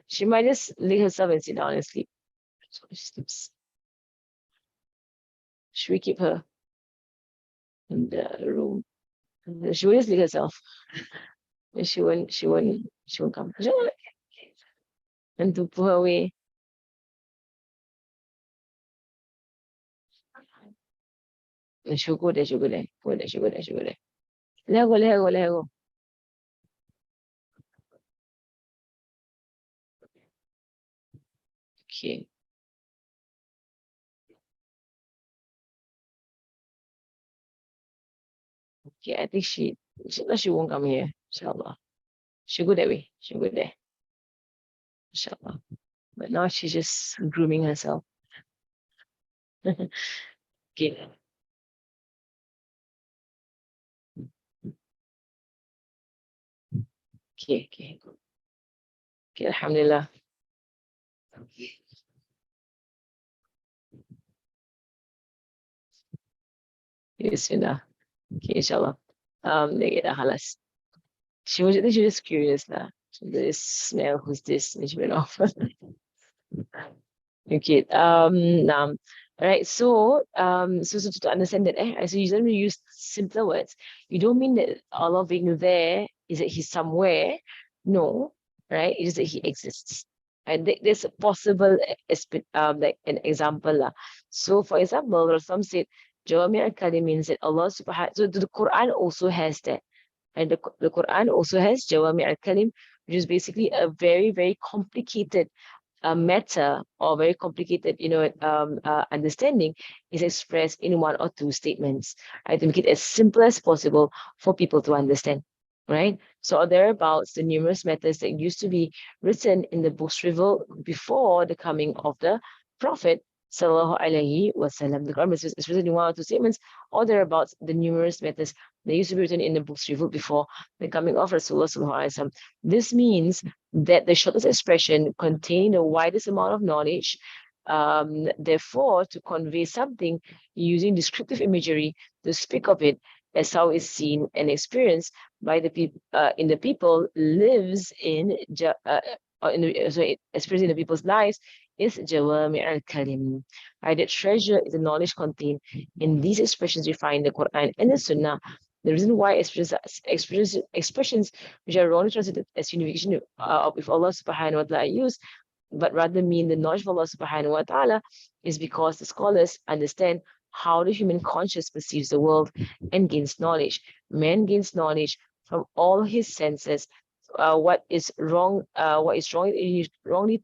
A: She might just lay herself and sit down and sleep. So she sleeps. Should we keep her in the room? She will just lay herself. And she won't come. And to pull her away. And she'll go there. Go there. Let her go. Okay. Okay, I think she won't come here, inshallah. She'll go that way. She'll go there. Inshallah. But now she's just grooming herself. Okay. Okay. Okay, alhamdulillah. Bismillah. Okay, inshallah. Halas. She was just curious lah. This smell, who's this? And she went off. Okay. All right. So to understand that, so you don't use simpler words. You don't mean that Allah being there is that He's somewhere. No, right? It is that He exists. And there's a possible like an example lah. So for example, some said Jawami al-Kalim means that Allah subhanahu. So the Quran also has that. And the Quran also has Jawami al-Kalim, which is basically a very, very complicated matter or very complicated, understanding is expressed in one or two statements, right? To make it as simple as possible for people to understand, right? So thereabouts, the numerous matters that used to be written in the books revealed before the coming of the Prophet Sallallahu Alaihi Wasallam. The Quran is written in one or two statements, or thereabouts, the numerous matters that used to be written in the books revealed before the coming of Rasulullah Sallallahu Alaihi Wasallam. This means that the shortest expression containing the widest amount of knowledge Therefore, to convey something using descriptive imagery to speak of it as how it's seen and experienced by the people in the people lives in experienced in the people's lives is jawami al-kalim. Right, the treasure is the knowledge contained in these expressions we find in the Quran and the Sunnah. The reason why expressions which are wrongly translated as unification with Allah subhanahu wa ta'ala use, but rather mean the knowledge of Allah subhanahu wa ta'ala, is because the scholars understand how the human conscious perceives the world and gains knowledge. Man gains knowledge from all his senses. What is wrongly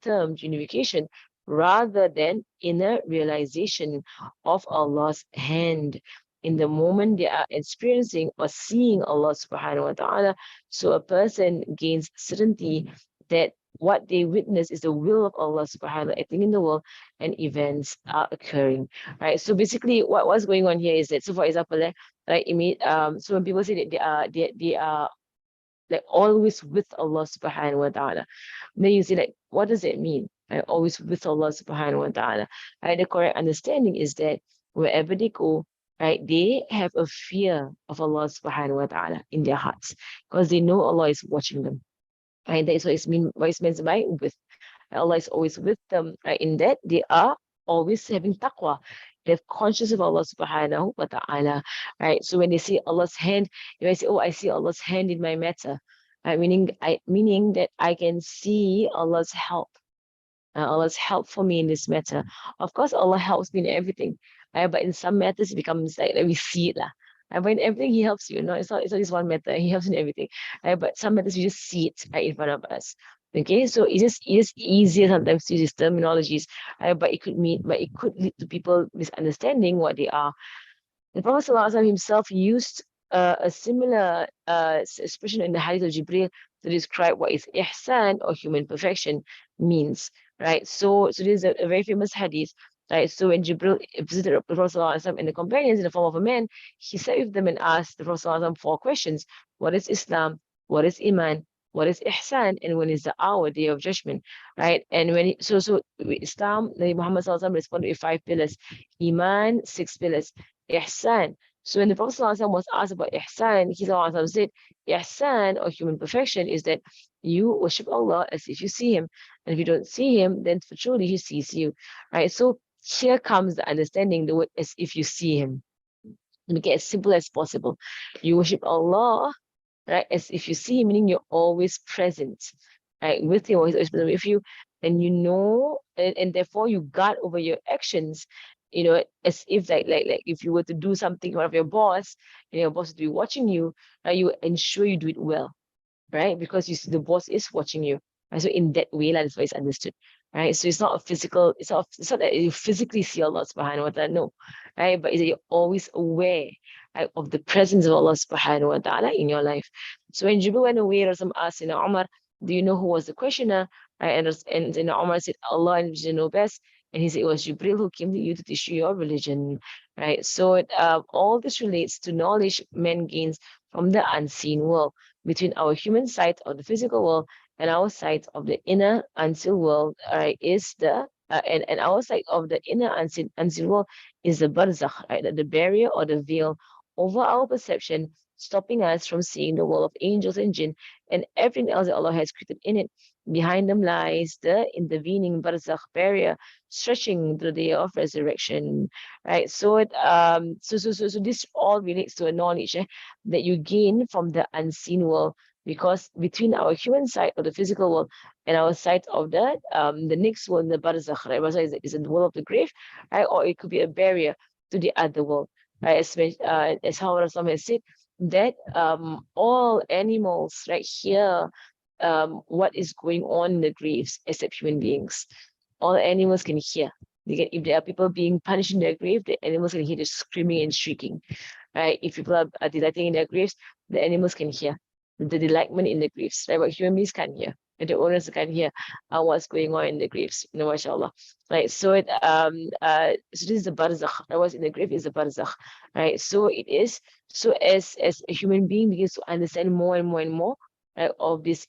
A: termed unification rather than inner realization of Allah's hand in the moment they are experiencing or seeing Allah subhanahu wa ta'ala. So a person gains certainty that what they witness is the will of Allah subhanahu wa ta'ala acting in the world and events are occurring. Right. So basically what's going on here is that, so for example, right, so when people say that they are like always with Allah subhanahu wa ta'ala, then you say, like, what does it mean? Right? Always with Allah subhanahu wa ta'ala. Right? The correct understanding is that wherever they go, right, they have a fear of Allah subhanahu wa ta'ala in their hearts because they know Allah is watching them. Right? That is what it's meant by with. Allah is always with them. Right? In that they are always having taqwa. They're conscious of Allah subhanahu wa ta'ala. Right. So when they see Allah's hand, you might say, oh, I see Allah's hand in my matter. Meaning that I can see Allah's help. Allah's help for me in this matter. Of course, Allah helps me in everything. But in some matters, it becomes like we see it. But in everything, He helps you. No, it's not just one matter. He helps in everything. But some matters, we just see it right in front of us. Okay, so it's just easier sometimes to use these terminologies, but it could lead to people misunderstanding what they are. The Prophet ﷺ himself used a similar expression in the Hadith of Jibril to describe what is ihsan or human perfection means, right? So this is a very famous hadith, right? So when Jibril visited the Prophet ﷺ and the companions in the form of a man, he sat with them and asked the Prophet ﷺ 4 questions: what is Islam? What is Iman? What is ihsan? And when is the hour, day of judgment, right? And when Islam, Nabi Muhammad ﷺ responded with 5 pillars: Iman, 6 pillars; ihsan. So when the Prophet ﷺ was asked about ihsan, he said, ihsan or human perfection is that you worship Allah as if you see Him. And if you don't see Him, then for truly He sees you. Right? So here comes the understanding the word as if you see Him. Make it as simple as possible. You worship Allah, right, as if you see Him, meaning you're always present, right, with Him, always present with you, and you know, and therefore you guard over your actions, as if like if you were to do something in front of your boss, and your boss would be watching you, right, you ensure you do it well, right? Because you see the boss is watching you. Right? So in that way, that's why it's understood. Right. So it's not a physical, it's not that you physically see Allah subhanahu wa ta'ala, no. Right. But it's that you're always aware, right, of the presence of Allah subhanahu wa ta'ala in your life. So when Jibril went away, Rasul asked Umar, do you know who was the questioner? Right. And Umar said, Allah and you know best. And he said, it was Jibril who came to you to teach you your religion. Right. So all this relates to knowledge man gains from the unseen world, between our human sight of the physical world and our sight of the inner unseen world, is the and our sight of the inner unseen world is the barzakh, right? The barrier or the veil over our perception, stopping us from seeing the world of angels and jinn and everything else that Allah has created in it. Behind them lies the intervening barzakh barrier, stretching to the day of resurrection. Right. So this all relates to a knowledge that you gain from the unseen world, because between our human side of the physical world and our side of the next world, the barzakh, right? Barzakh is the world of the grave, right? Or it could be a barrier to the other world, right? As how Rasul has said that all animals right here, what is going on in the graves except human beings. All animals can hear. If there are people being punished in their grave, the animals can hear the screaming and shrieking. Right? If people are delighting in their graves, the animals can hear the delightment in the graves. Right? But human beings can't hear. And the owners can't hear what's going on in the graves. Mashallah. Right. So so this is the barzakh. What's in the grave is the barzakh. Right. So it is. So as a human being begins to understand more and more and more, right, of this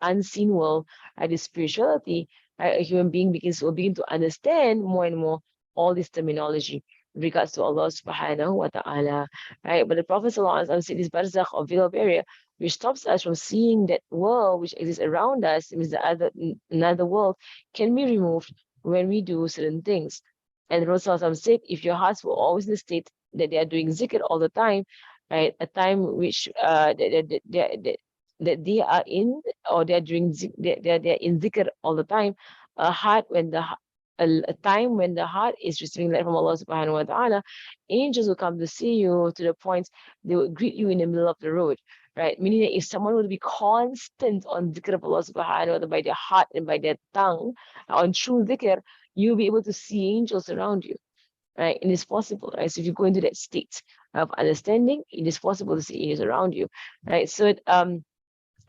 A: unseen world, right, this spirituality, right? A human being will begin to understand more and more all this terminology in regards to Allah subhanahu wa ta'ala, right? But the Prophet sallallahu alaihi wasallam said this barzakh or veil of area, which stops us from seeing that world which exists around us, means the another world, can be removed when we do certain things. And the Prophet sallallahu alaihi wasallam said, if your hearts were always in the state that they are doing zikr all the time, right? A time which that they are in, or they are doing they're in zikr all the time, a heart when a time when the heart is receiving light from Allah subhanahu wa ta'ala, angels will come to see you, to the point they will greet you in the middle of the road, right? Meaning that if someone would be constant on dhikr of Allah subhanahu wa ta'ala by their heart and by their tongue, on true dhikr, you'll be able to see angels around you, right? And it's possible, right? So if you go into that state of understanding, it is possible to see angels around you, right? So Imam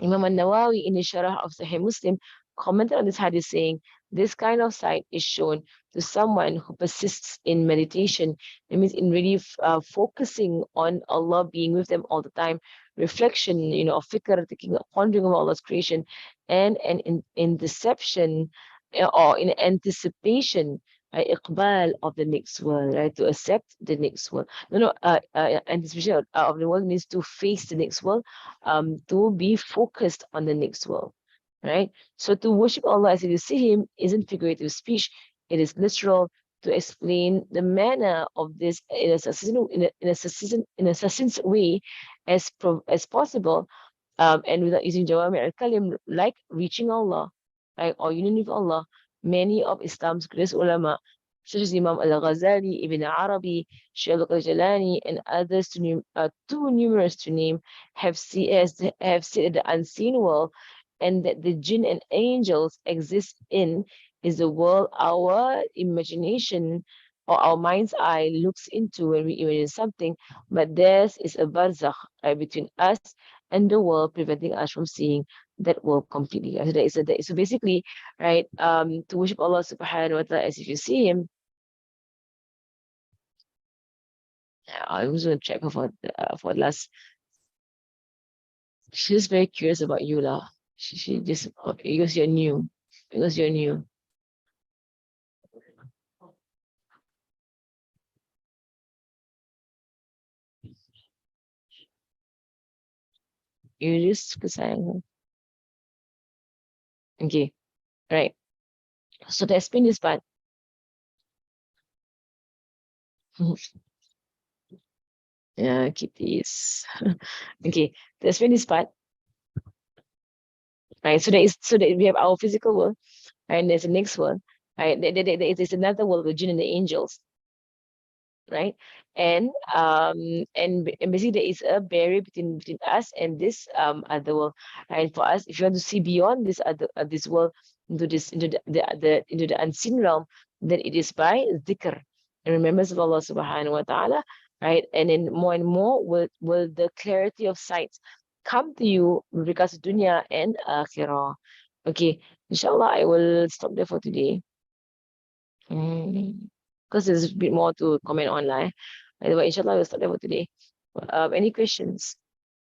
A: al-Nawawi in his Sharah of Sahih Muslim commented on this hadith saying, this kind of sight is shown to someone who persists in meditation. It means in really focusing on Allah being with them all the time, reflection, of fikr, thinking, pondering of Allah's creation, and in deception or in anticipation, iqbal of the next world, right? To accept the next world. Anticipation of the world means to face the next world, to be focused on the next world, right? So to worship Allah as if you see Him isn't figurative speech; it is literal. To explain the manner of this in a succinct way as possible, and without using Jawami al-Kalim, like reaching Allah, right, or union with Allah. Many of Islam's greatest ulama, such as Imam al-Ghazali, Ibn Arabi, Shaykh al-Jalani, and others too numerous to name, have said that the unseen world and that the jinn and angels exist in is the world our imagination or our mind's eye looks into when we imagine something, but theirs is a barzakh, right, between us and the world, preventing us from seeing that world completely. So basically, right, to worship Allah subhanahu wa ta'ala as if you see Him. I was going to check her for last. She's very curious about you, lah. She just, because you're new. Because you're new. You just saying her. Okay, right. So to explain this part. Yeah, kitties. Okay, to explain this part. Right. So that we have our physical world, and there's a next world. Right. There's another world, the jinn and the angels. Right, and basically there is a barrier between us and this other world. And for us, if you want to see beyond this world, into the unseen realm, then it is by dhikr and remembrance of Allah subhanahu wa ta'ala, right? And then more and more will the clarity of sight come to you with regards to dunya and akhirah. Okay, inshallah I will stop there for today. Because there's a bit more to comment on, but inshallah we'll start there for today. Any questions?